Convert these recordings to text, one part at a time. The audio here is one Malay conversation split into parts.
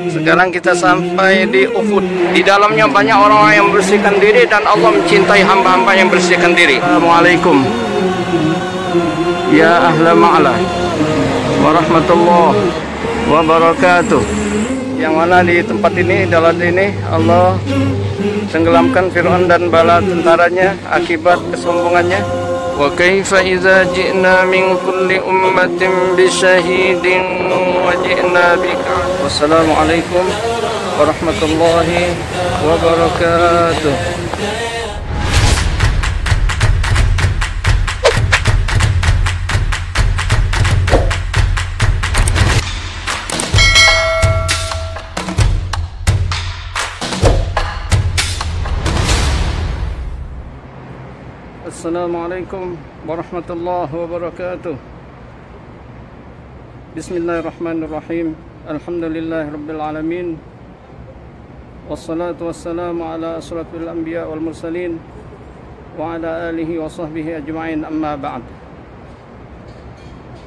Sekarang kita sampai di Uhud. Di dalamnya banyak orang-orang yang bersihkan diri dan Allah mencintai hamba-hamba yang bersihkan diri. Assalamualaikum ya ahla ma'la warahmatullahi wabarakatuh. Yang mana di tempat ini, dalam ini Allah tenggelamkan Fir'aun dan bala tentaranya akibat kesombongannya. Wa kaifa idza ji'na min kulli ummatin bi syahidin wa ji'na bika. Wassalamualaikum warahmatullahi wabarakatuh. Assalamualaikum warahmatullahi wabarakatuh. Bismillahirrahmanirrahim. Alhamdulillahirabbil alamin. Wassalatu wassalamu ala asrafil anbiya wal mursalin wa ala alihi wa sahbihi ajma'in, amma ba'd.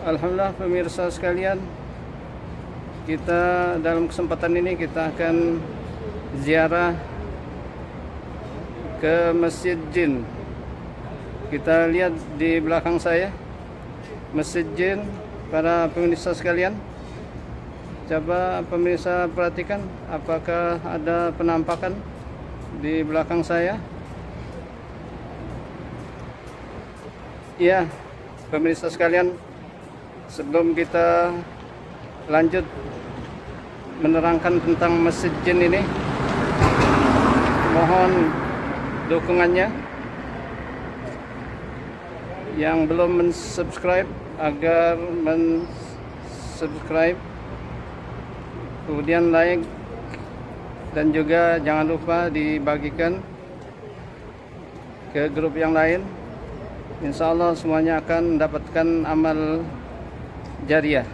Alhamdulillah pemirsa sekalian, kita dalam kesempatan ini kita akan ziarah ke Masjid Jin. Kita lihat di belakang saya Masjid Jin. Para pemirsa sekalian, coba pemirsa perhatikan apakah ada penampakan di belakang saya. Ya, pemirsa sekalian, sebelum kita lanjut menerangkan tentang Masjid Jin ini, mohon dukungannya. Yang belum mensubscribe agar mensubscribe, kemudian like, dan juga jangan lupa dibagikan ke grup yang lain. Insya Allah semuanya akan mendapatkan amal jariah.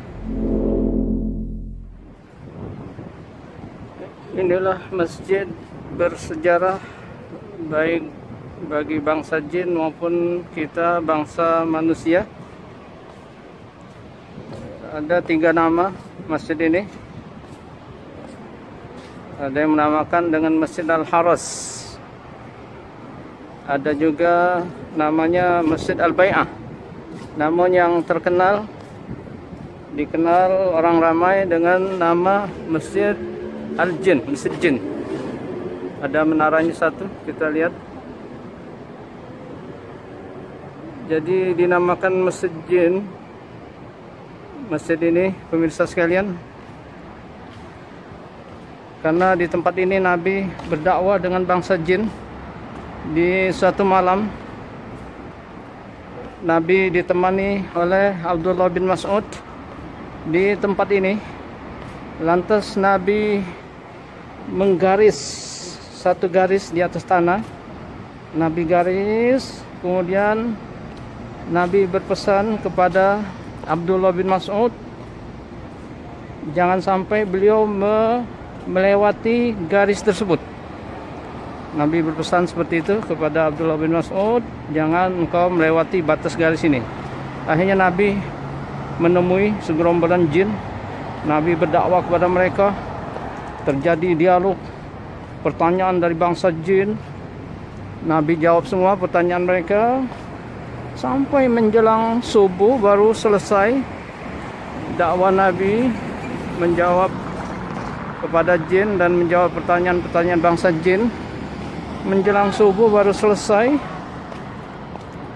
Inilah masjid bersejarah baik bagi bangsa jin maupun kita bangsa manusia. Ada 3 nama masjid ini. Ada yang menamakan dengan Masjid Al-Haras. Ada juga namanya Masjid Al-Bai'ah. Namun yang terkenal, dikenal orang ramai dengan nama Masjid Al-Jin, Masjid Jin. Ada menaranya satu, kita lihat. Jadi dinamakan Masjid Jin, masjid ini pemirsa sekalian, karena di tempat ini Nabi berdakwah dengan bangsa jin. Di suatu malam Nabi ditemani oleh Abdullah bin Mas'ud di tempat ini. Lantas Nabi menggaris satu garis di atas tanah. Nabi garis, kemudian Nabi berpesan kepada Abdullah bin Mas'ud, jangan sampai beliau melewati garis tersebut. Nabi berpesan seperti itu kepada Abdullah bin Mas'ud, jangan engkau melewati batas garis ini. Akhirnya Nabi menemui segerombolan jin. Nabi berdakwah kepada mereka. Terjadi dialog, pertanyaan dari bangsa jin. Nabi jawab semua pertanyaan mereka. Sampai menjelang subuh baru selesai dakwah Nabi, menjawab kepada jin dan menjawab pertanyaan-pertanyaan bangsa jin. Menjelang subuh baru selesai.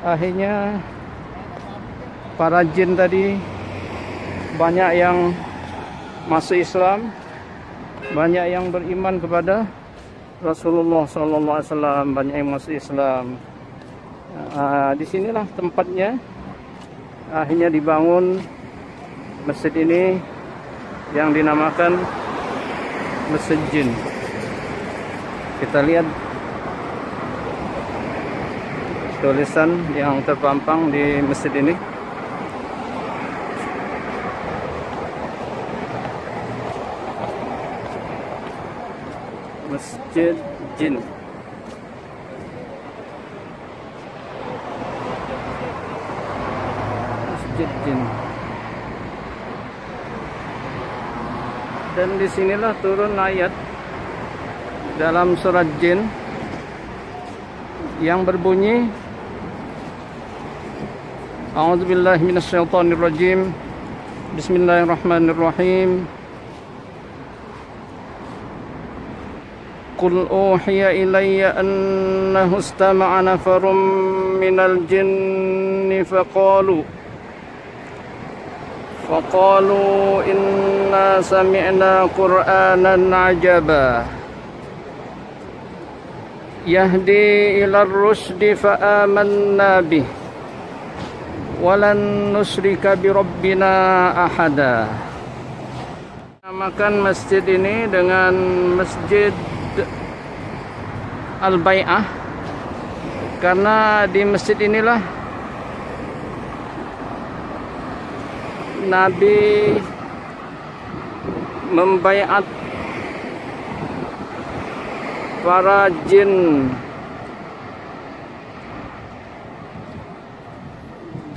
Akhirnya para jin tadi banyak yang masuk Islam, banyak yang beriman kepada Rasulullah SAW, banyak yang masuk Islam. Disinilah tempatnya. Akhirnya dibangun masjid ini yang dinamakan Masjid Jin. Kita lihat tulisan yang terpampang di masjid ini. Masjid Jin. Masjid Jin. Dan disinilah turun ayat dalam surat Jin yang berbunyi, A'udzubillahi minasyaitonirrajim. Bismillahirrahmanirrahim. Qul uhiya ilayya annahu istama'a nafarum minal jinni faqalu inna sami'na qur'anan ajaba yahdi ila rusdi fa amanna bih walan nusyrika bi rabbina ahada. Namakan masjid ini dengan Masjid Al-Bai'ah karena di masjid inilah Nabi membaiat para jin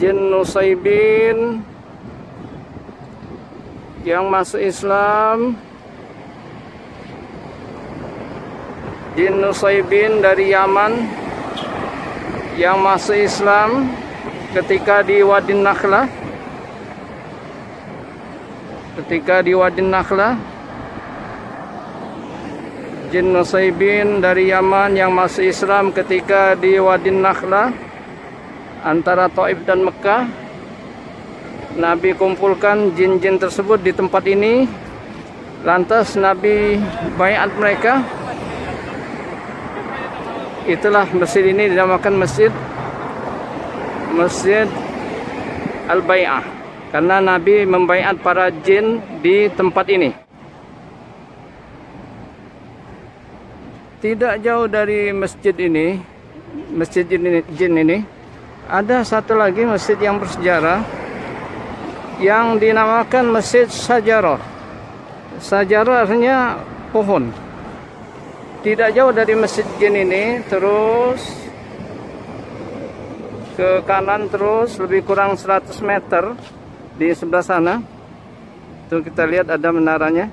Nusaybin yang masuk Islam, jin Nusaybin dari Yaman yang masuk Islam ketika di Wadi Nakhlah. Jin Nusaybin dari Yaman yang masuk Islam ketika di Wadi Nakhlah antara Taif dan Mekah. Nabi kumpulkan jin-jin tersebut di tempat ini. Lantas Nabi baiat mereka. Itulah masjid ini dinamakan Masjid Al-Bai'ah karena Nabi membaiat para jin di tempat ini. Tidak jauh dari masjid ini, masjid jin ini, ada satu lagi masjid yang bersejarah yang dinamakan Masjid Sajarah. Sajarah artinya pohon. Tidak jauh dari masjid jin ini, terus ke kanan terus lebih kurang 100 meter di sebelah sana. Tuh kita lihat ada menaranya.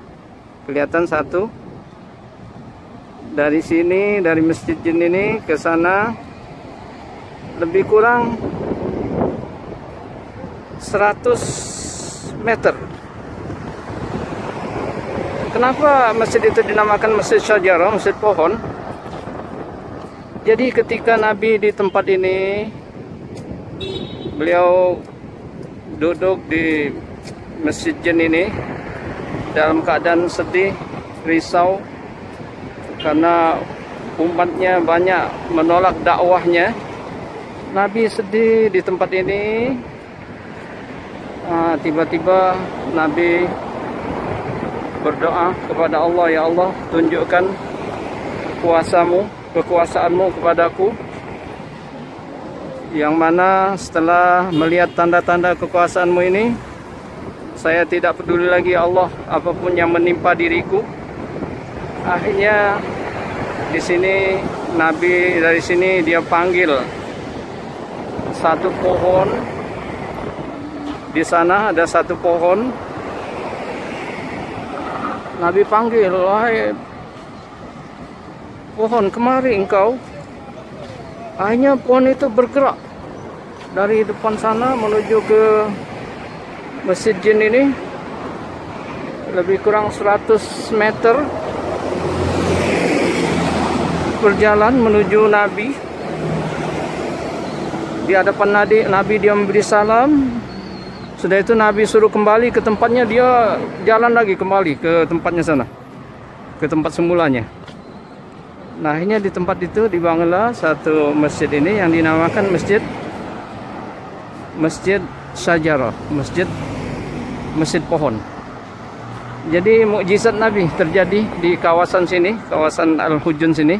Kelihatan satu. Dari sini, dari masjid jin ini ke sana lebih kurang 100 meter. Kenapa masjid itu dinamakan Masjid Syajarah, masjid pohon? Jadi ketika Nabi di tempat ini, beliau duduk di masjid jin ini dalam keadaan sedih, risau karena umatnya banyak menolak dakwahnya. Nabi sedih di tempat ini. Tiba-tiba Nabi berdoa kepada Allah, ya Allah, tunjukkan kekuasaanmu kepadaku, yang mana setelah melihat tanda-tanda kekuasaanmu ini, saya tidak peduli lagi ya Allah apapun yang menimpa diriku. Akhirnya di sini Nabi dari sini dia panggil satu pohon. Di sana ada satu pohon. Nabi panggil, wahai pohon, kemari engkau. Akhirnya pohon itu bergerak dari depan sana menuju ke masjid jin ini. Lebih kurang 100 meter berjalan menuju Nabi. Di hadapan Nabi dia memberi salam. Sudah itu Nabi suruh kembali ke tempatnya, dia jalan lagi kembali ke tempatnya sana, ke tempat semulanya. Nah, akhirnya di tempat itu dibangunlah satu masjid ini yang dinamakan Masjid Syajarah, masjid pohon. Jadi mukjizat Nabi terjadi di kawasan sini, kawasan Al-Hujun sini,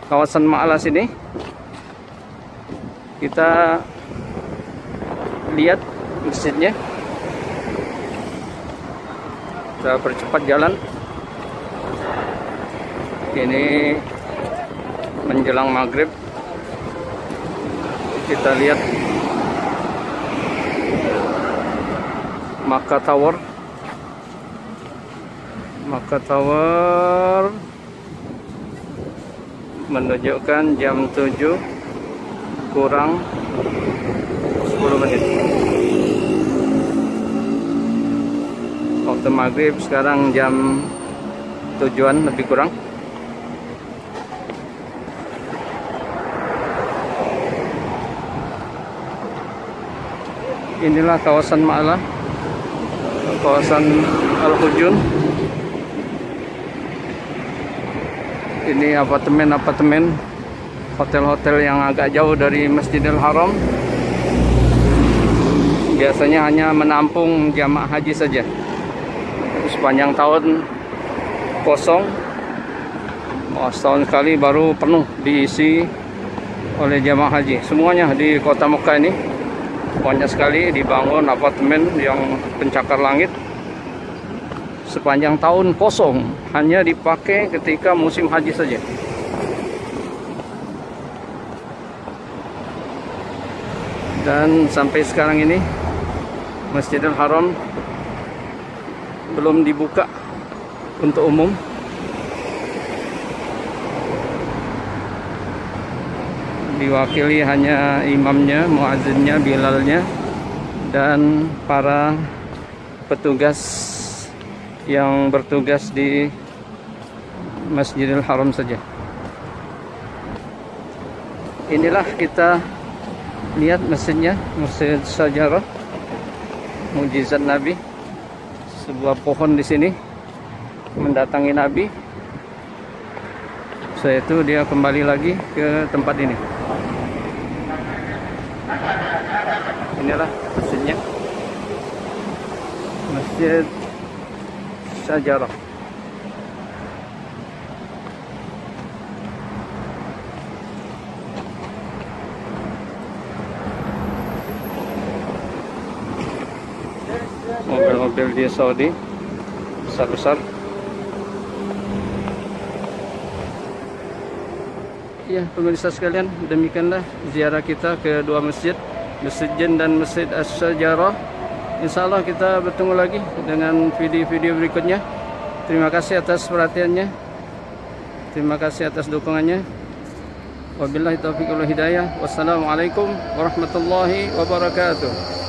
kawasan Ma'la sini. Kita lihat masjidnya. Kita percepat jalan. Ini menjelang maghrib. Kita lihat Makkah Tower. Maka Tower menunjukkan jam 7 kurang 10 menit. Waktu maghrib sekarang jam 7-an lebih kurang. Inilah kawasan Ma'la, kawasan Al-Hujun. Ini apartemen-apartemen, hotel-hotel yang agak jauh dari Masjidil Haram. Biasanya hanya menampung jamaah haji saja. Sepanjang tahun kosong. Setahun sekali baru penuh diisi oleh jamaah haji. Semuanya di kota Mekah ini banyak sekali dibangun apartemen yang pencakar langit. Sepanjang tahun kosong, hanya dipakai ketika musim haji saja. Dan sampai sekarang ini Masjidil Haram belum dibuka untuk umum. Diwakili hanya imamnya, muazzinnya, bilalnya, dan para petugas yang bertugas di Masjidil Haram saja. Inilah kita lihat masjidnya, Masjid Syajarah, mukjizat Nabi. Sebuah pohon di sini mendatangi Nabi. Setelah itu dia kembali lagi ke tempat ini. Inilah masjidnya, Masjid Syajarah. Mobil-mobil di Saudi besar-besar. Ya, pemirsa sekalian, demikianlah ziarah kita ke dua masjid, Masjid Jin dan Masjid Asy-Syajarah. Insyaallah kita bertemu lagi dengan video-video berikutnya. Terima kasih atas perhatiannya. Terima kasih atas dukungannya. Wabillahi taufiq wal hidayah. Wassalamualaikum warahmatullahi wabarakatuh.